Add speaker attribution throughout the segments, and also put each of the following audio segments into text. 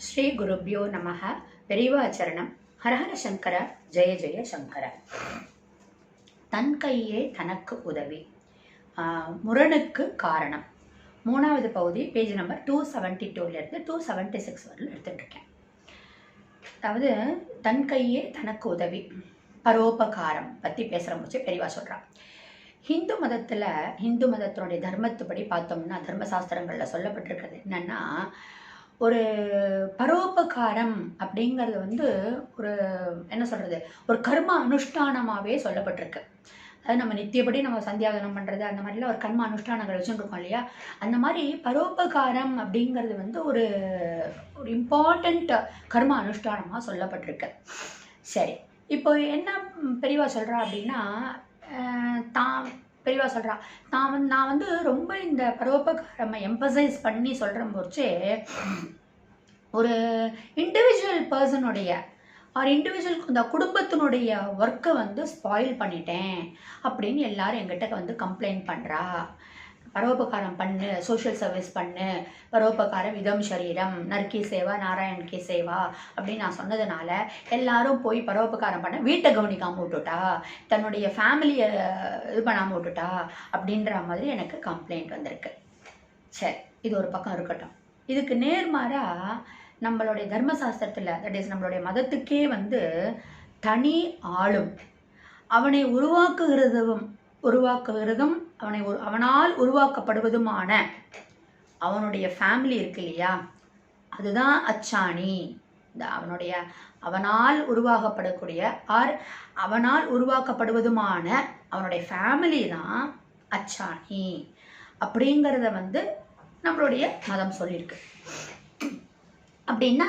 Speaker 1: ஸ்ரீ குருப்யோ நமஹ. பெரியவாச்சரணம். ஹரஹர சங்கர, ஜெய ஜெய சங்கர. தன் கையே தனக்கு உதவி, முரணுக்கு காரணம். 3வது பகுதி, பேஜ் நம்பர் 272 276 வரலும் எடுத்துட்டுருக்கேன். அதாவது தன் கையே தனக்கு உதவி, பரோபகாரம் பற்றி பேசுகிற போச்சு பெரியவா சொல்கிறான். ஹிந்து மதத்தினுடைய தர்மத்துப்படி பார்த்தோம்னா, தர்மசாஸ்திரங்களில் சொல்லப்பட்டிருக்கிறது என்னன்னா, ஒரு பரோபகாரம் அப்படிங்கிறது ஒரு என்ன சொல்கிறது, ஒரு கர்ம அனுஷ்டானமாகவே சொல்லப்பட்டிருக்கு. அது நம்ம நித்தியப்படி நம்ம சந்தியாகனம் பண்ணுறது அந்த மாதிரிலாம் ஒரு கர்ம அனுஷ்டானங்கள் வச்சுருக்கோம் இல்லையா. அந்த மாதிரி பரோபகாரம் அப்படிங்கிறது ஒரு ஒரு இம்பார்ட்டண்ட் கர்ம அனுஷ்டானமாக சொல்லப்பட்டிருக்கு. சரி, இப்போ என்ன பெரியவா சொல்கிறா அப்படின்னா, பெரியவா சொல்கிறா, நான் ரொம்ப இந்த பரோபகாரம் எம்பசைஸ் பண்ணி சொல்கிற போச்சே, ஒரு இண்டிவிஜுவல் பர்சனுடைய இண்டிவிஜுவல் இந்த குடும்பத்தினுடைய ஒர்க்கை ஸ்பாயில் பண்ணிட்டேன் அப்படின்னு எல்லாரும் எங்கிட்ட கம்ப்ளைண்ட் பண்ணுறா. பரோபகாரம் பண்ணு, சோஷியல் சர்வீஸ் பண்ணு, பரோபகாரம் இதம் சரீரம், நற்கி சேவா நாராயண் கி சேவா அப்படின்னு நான் சொன்னதுனால எல்லாரும் போய் பரோபகாரம் பண்ண வீட்டை கவனிக்காமல் விட்டுட்டா, தன்னுடைய ஃபேமிலியை இது பண்ணாமல் விட்டுட்டா அப்படின்ற மாதிரி எனக்கு கம்ப்ளைண்ட் வந்திருக்கு. சரி, இது ஒரு பக்கம் இருக்கட்டும். இதுக்கு நேர்மாறாக நம்மளுடைய தர்மசாஸ்திரத்தில், தட் இஸ் நம்மளுடைய மதத்துக்கே தனி ஆளும் அவனை உருவாக்குகிறதும் அவனால் உருவாக்கப்படுவதுமான அவனுடைய ஃபேமிலி இருக்கு இல்லையா, அதுதான் அச்சாணி. அவனால் உருவாக்கப்படக்கூடிய அவனால் உருவாக்கப்படுவதுமான அவனுடைய ஃபேமிலி தான் அச்சாணி அப்படிங்கிறத நம்மளுடைய மதம் சொல்லியிருக்கு. அப்படின்னா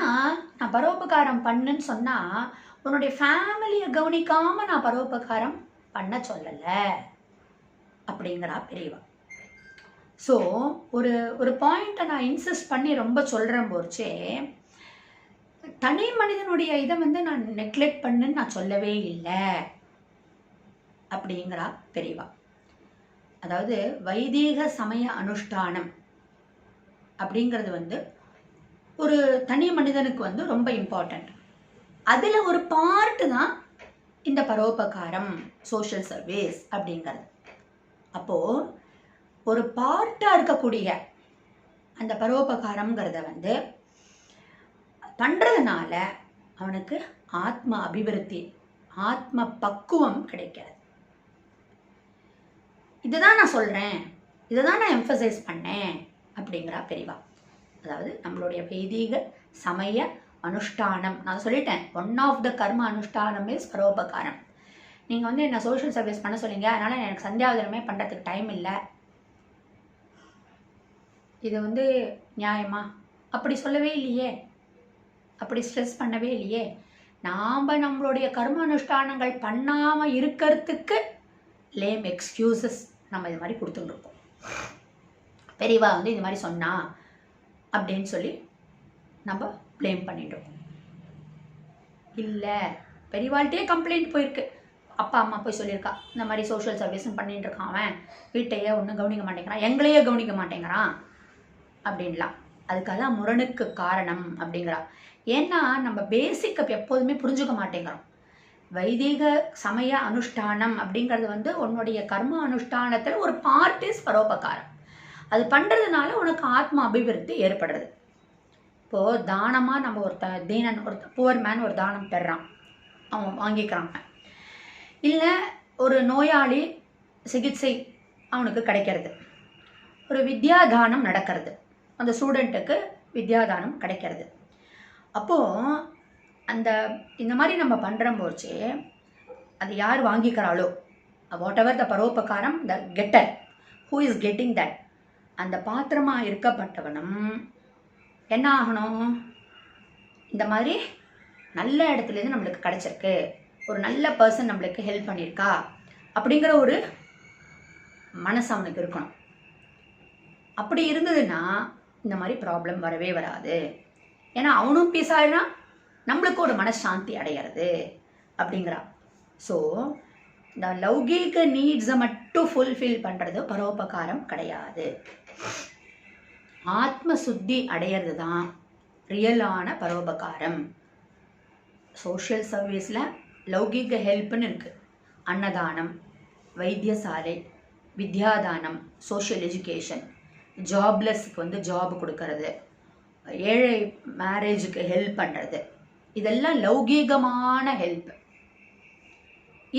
Speaker 1: நான் பரோபகாரம் பண்ணுன்னு சொன்னால் உன்னுடைய ஃபேமிலியை கவனிக்காமல் நான் பரோபகாரம் பண்ண சொல்லலை அப்படிங்கிறா பெரியவா. ஸோ ஒரு பாயிண்ட்டை நான் இன்சிஸ்ட் பண்ணி ரொம்ப சொல்கிறேன் போச்சே, தனி மனிதனுடைய இதை நான் நெக்லெக்ட் பண்ணுன்னு நான் சொல்லவே இல்லை அப்படிங்கிறா பெரியவா. அதாவது வைதீக சமய அனுஷ்டானம் அப்படிங்கிறது ஒரு தனி மனிதனுக்கு ரொம்ப இம்பார்ட்டண்ட். அதில் ஒரு பார்ட்டு தான் இந்த பரோபகாரம், சோஷியல் சர்வீஸ் அப்படிங்கிறது. அப்போது ஒரு பார்ட்டாக இருக்கக்கூடிய அந்த பரோபகாரங்கிறத பண்ணுறதுனால அவனுக்கு ஆத்ம அபிவிருத்தி, ஆத்ம பக்குவம் கிடைக்கிறது. இதுதான் நான் சொல்கிறேன், இதை தான் நான் எம்ஃபசைஸ் பண்ணேன் அப்படிங்கிறா பெரியவா. அதாவது நம்மளுடைய வைதீக சமய அனுஷ்டானம், நான் சொல்லிட்டேன், ஒன் ஆஃப் த கர்ம அனுஷ்டானம் இஸ் பரோபகாரம். நீங்கள் என்ன சோஷியல் சர்வீஸ் பண்ண சொல்லிங்க, அதனால் எனக்கு சந்தியாவதனமே பண்ணுறதுக்கு டைம் இல்லை, இது நியாயமா? அப்படி சொல்லவே இல்லையே, அப்படி ஸ்ட்ரெஸ் பண்ணவே இல்லையே. நாம் நம்மளுடைய கர்ம அனுஷ்டானங்கள் பண்ணாமல் இருக்கிறதுக்கு லேம் எக்ஸ்கியூசஸ் நம்ம இது மாதிரி கொடுத்துட்டுருக்கோம். பெரியவா இது மாதிரி சொன்னா அப்படின்னு சொல்லி நம்ம ப்ளேம் பண்ணிட்டோம். இல்லை, பெரியவாள்கிட்டே கம்ப்ளைண்ட் போயிருக்கு, அப்பா அம்மா போய் சொல்லியிருக்கா, இந்த மாதிரி சோஷியல் சர்வீஸும் பண்ணிட்டு இருக்கான், அவன் வீட்டையே ஒன்றும் கவனிக்க மாட்டேங்கிறான், எங்களையே கவனிக்க மாட்டேங்கிறான் அப்படின்லாம். அதுக்காக தான் முரணுக்கு காரணம் அப்படிங்கிறா. ஏன்னா நம்ம பேசிக்கை எப்போதுமே புரிஞ்சுக்க மாட்டேங்கிறோம். வைதிக சமய அனுஷ்டானம் அப்படிங்கிறது உன்னுடைய கர்ம அனுஷ்டானத்தில் ஒரு பார்ட் இஸ் பரோபகாரம். அது பண்ணுறதுனால உனக்கு ஆத்ம அபிவிருத்தி ஏற்படுறது. இப்போது தானமாக நம்ம ஒரு புவர் மேன் ஒரு தானம் பெறான், அவன் வாங்கிக்கிறாங்க. இல்லை ஒரு நோயாளி சிகிச்சை அவனுக்கு கிடைக்கிறது, ஒரு வித்யாதானம் நடக்கிறது, அந்த ஸ்டூடெண்ட்டுக்கு வித்யாதானம் கிடைக்கிறது. அப்போது இந்த மாதிரி நம்ம பண்ணுற போச்சு, அது யார் வாங்கிக்கிறாளோ, வாட் எவர் த பரோபகாரம், the getter who is getting that, அந்த பாத்திரமாக இருக்கப்பட்டவனும் என்ன ஆகணும், இந்த மாதிரி நல்ல இடத்துலேருந்து நம்மளுக்கு கிடச்சிருக்கு, ஒரு நல்ல பர்சன் நம்மளுக்கு ஹெல்ப் பண்ணியிருக்கா அப்படிங்கிற ஒரு மனசு அவனுக்கு இருக்கணும். அப்படி இருந்ததுன்னா இந்த மாதிரி ப்ராப்ளம் வரவே வராது. ஏன்னா அவனும் பீஸ் ஆகிடுறான், நம்மளுக்கு ஒரு மனசாந்தி அடையிறது அப்படிங்கிறா. ஸோ இந்த லௌகீக நீட்ஸை மட்டும் ஃபுல்ஃபில் பண்ணுறது பரோபகாரம் கிடையாது. ஆத்ம சுத்தி அடையிறது தான் ரியலான பரோபகாரம். சோஷியல் சர்வீஸில் லௌகீக ஹெல்ப்னு இருக்குது. அன்னதானம், வைத்தியசாலை, வித்யாதானம், சோஷியல் எஜுகேஷன், ஜாப்லெஸ்க்கு வந்து ஜாப் கொடுக்கறது, ஏழை மேரேஜுக்கு ஹெல்ப் பண்ணுறது, இதெல்லாம் லௌகீகமான ஹெல்ப்.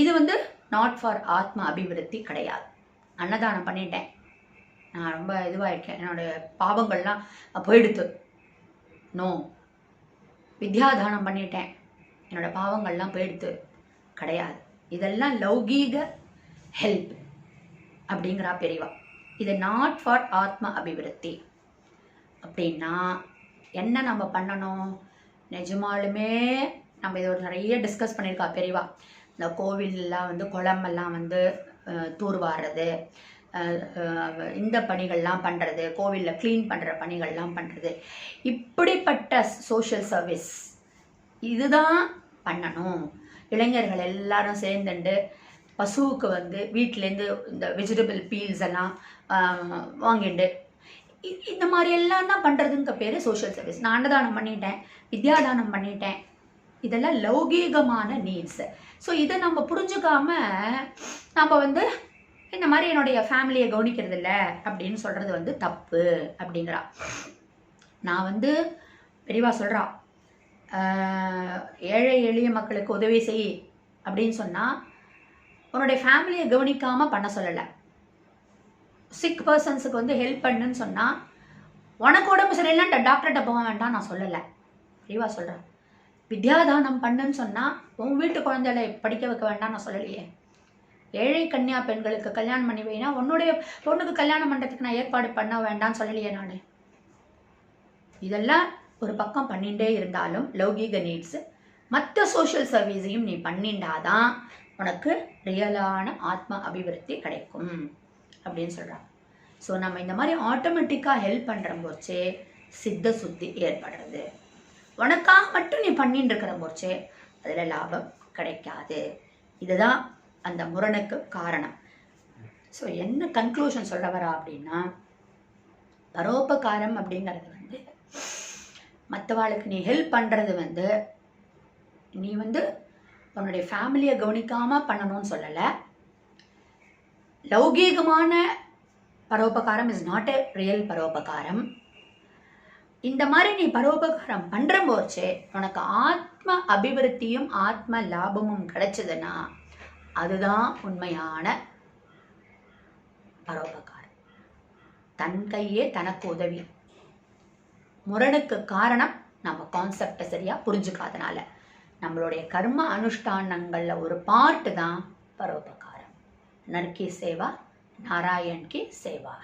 Speaker 1: இது வந்து நாட் ஃபார் ஆத்ம அபிவிருத்தி கிடையாது. அன்னதானம் பண்ணிட்டேன், நான் ரொம்ப இதுவாக இருக்கேன், என்னோடய பாவங்கள்லாம் போயிடுத்து, நோ. வித்யாதானம் பண்ணிட்டேன், என்னோடய பாவங்கள்லாம் போயிடுத்து, கிடையாது. இதெல்லாம் லௌகீக ஹெல்ப் அப்படிங்கிறா பெரியவா. இது நாட் ஃபார் ஆத்ம அபிவிருத்தி. அப்படின்னா என்ன நம்ம பண்ணணும்? நிஜமாலுமே நம்ம இது ஒரு நிறைய டிஸ்கஸ் பண்ணியிருக்கா பெரியவா. இந்த கோவிலெலாம் வந்து குளமெல்லாம் வந்து தூர்வாடுறது, இந்த பணிகள்லாம் பண்ணுறது, கோவிலில் க்ளீன் பண்ணுற பணிகள்லாம் பண்ணுறது, இப்படிப்பட்ட சோஷியல் சர்வீஸ் இதுதான் பண்ணணும். இளைஞர்கள் எல்லாரும் சேர்ந்துண்டு பசுவுக்கு வந்து வீட்டிலேருந்து இந்த வெஜிடபிள் பீல்ஸ் எல்லாம் வாங்கிண்டு இந்த மாதிரி எல்லாம் தான் பண்ணுறதுங்க பேர் சோஷியல் சர்வீஸ். நான் அன்னதானம் பண்ணிட்டேன், வித்யாதானம் பண்ணிட்டேன், இதெல்லாம் லௌகீகமான நீட்ஸு. ஸோ இதை நம்ம புரிஞ்சுக்காம நம்ம வந்து இந்த மாதிரி என்னுடைய ஃபேமிலியை கவனிக்கிறது இல்லை அப்படின்னு சொல்கிறது வந்து தப்பு அப்படிங்கிறா. நான் வந்து பெரியவா சொல்கிறா, ஏழை எளிய மக்களுக்கு உதவி செய் அப்படின்னு சொன்னால் உன்னுடைய ஃபேமிலியை கவனிக்காமல் பண்ண சொல்லலை. சிக் பர்சன்ஸுக்கு வந்து ஹெல்ப் பண்ணுன்னு சொன்னால் உனக்கு உடம்பு சரியில்லைன்னா டாக்டர்கிட்ட போக வேண்டாம் நான் சொல்லலை. பெரியவா சொல்கிறேன். வித்யாதானம் பண்ணுன்னு சொன்னால் உன் வீட்டு குழந்தைகளை படிக்க வைக்க வேண்டாம் நான் சொல்லலையே. ஏழை கன்னியா பெண்களுக்கு கல்யாணம் பண்ணி வைனா உன்னுடைய பொண்ணுக்கு கல்யாணம் பண்ணுறதுக்கு நான் ஏற்பாடு பண்ண வேண்டாம்னு சொல்லலையே நான். இதெல்லாம் ஒரு பக்கம் பண்ணிகிட்டே இருந்தாலும் லௌகீக நீட்ஸு மற்ற சோஷியல் சர்வீஸையும் நீ பண்ணிண்டாதான் உனக்கு ரியலான ஆத்ம அபிவிருத்தி கிடைக்கும் அப்படின்னு சொல்கிறாங்க. ஸோ நம்ம இந்த மாதிரி ஆட்டோமேட்டிக்காக ஹெல்ப் பண்ணுற போச்சே சித்த சுத்தி ஏற்படுறது. உனக்காக மட்டும் நீ பண்ணிட்டு இருக்கிற போச்சே அதில் லாபம் கிடைக்காது. இதுதான் அந்த முரணுக்கு காரணம். ஸோ என்ன கன்க்ளூஷன் சொல்ல வரா அப்படின்னா, பரோபகாரம் அப்படிங்கிறது வந்து மற்றவாளுக்கு நீ ஹெல்ப் பண்ணுறது வந்து நீ வந்து உன்னுடைய ஃபேமிலியை கவனிக்காமல் பண்ணணும்னு சொல்லலை. லௌகீகமான பரோபகாரம் இஸ் நாட் எ ரியல் பரோபகாரம். இந்த மாதிரி நீ பரோபகாரம் பண்ணுற போச்சே உனக்கு ஆத்ம அபிவிருத்தியும் ஆத்ம லாபமும் கிடைச்சதுன்னா அதுதான் உண்மையான பரோபகாரம். தன் கையே தனக்கு உதவி. முரணுக்கு காரணம் நம்ம கான்செப்டை சரியாக புரிஞ்சுக்காதனால. நம்மளுடைய கர்ம அனுஷ்டானங்களில் ஒரு பார்ட்டு தான் பரோபகாரம். நர் கி சேவா, நாராயண் கி சேவா.